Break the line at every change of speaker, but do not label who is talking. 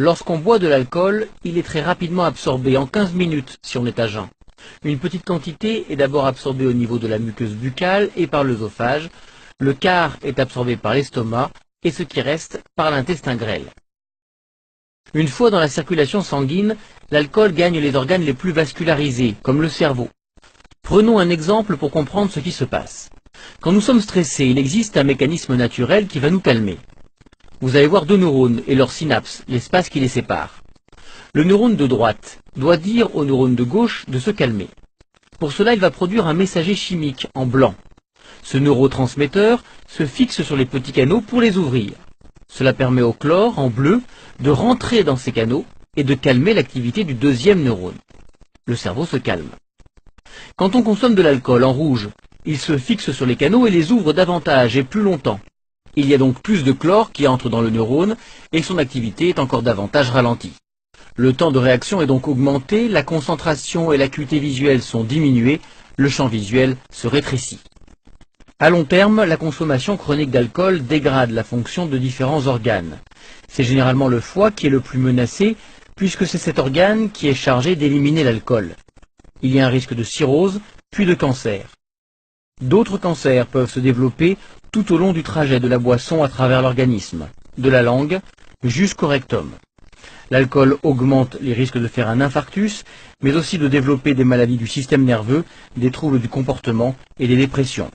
Lorsqu'on boit de l'alcool, il est très rapidement absorbé, en 15 minutes si on est à jeun. Une petite quantité est d'abord absorbée au niveau de la muqueuse buccale et par l'œsophage. Le quart est absorbé par l'estomac et ce qui reste par l'intestin grêle. Une fois dans la circulation sanguine, l'alcool gagne les organes les plus vascularisés, comme le cerveau. Prenons un exemple pour comprendre ce qui se passe. Quand nous sommes stressés, il existe un mécanisme naturel qui va nous calmer. Vous allez voir deux neurones et leurs synapses, l'espace qui les sépare. Le neurone de droite doit dire au neurone de gauche de se calmer. Pour cela, il va produire un messager chimique en blanc. Ce neurotransmetteur se fixe sur les petits canaux pour les ouvrir. Cela permet au chlore, en bleu, de rentrer dans ces canaux et de calmer l'activité du deuxième neurone. Le cerveau se calme. Quand on consomme de l'alcool en rouge, il se fixe sur les canaux et les ouvre davantage et plus longtemps. Il y a donc plus de chlore qui entre dans le neurone et son activité est encore davantage ralentie. Le temps de réaction est donc augmenté, la concentration et l'acuité visuelle sont diminuées, le champ visuel se rétrécit. À long terme, la consommation chronique d'alcool dégrade la fonction de différents organes. C'est généralement le foie qui est le plus menacé, puisque c'est cet organe qui est chargé d'éliminer l'alcool. Il y a un risque de cirrhose, puis de cancer. D'autres cancers peuvent se développer tout au long du trajet de la boisson à travers l'organisme, de la langue jusqu'au rectum. L'alcool augmente les risques de faire un infarctus, mais aussi de développer des maladies du système nerveux, des troubles du comportement et des dépressions.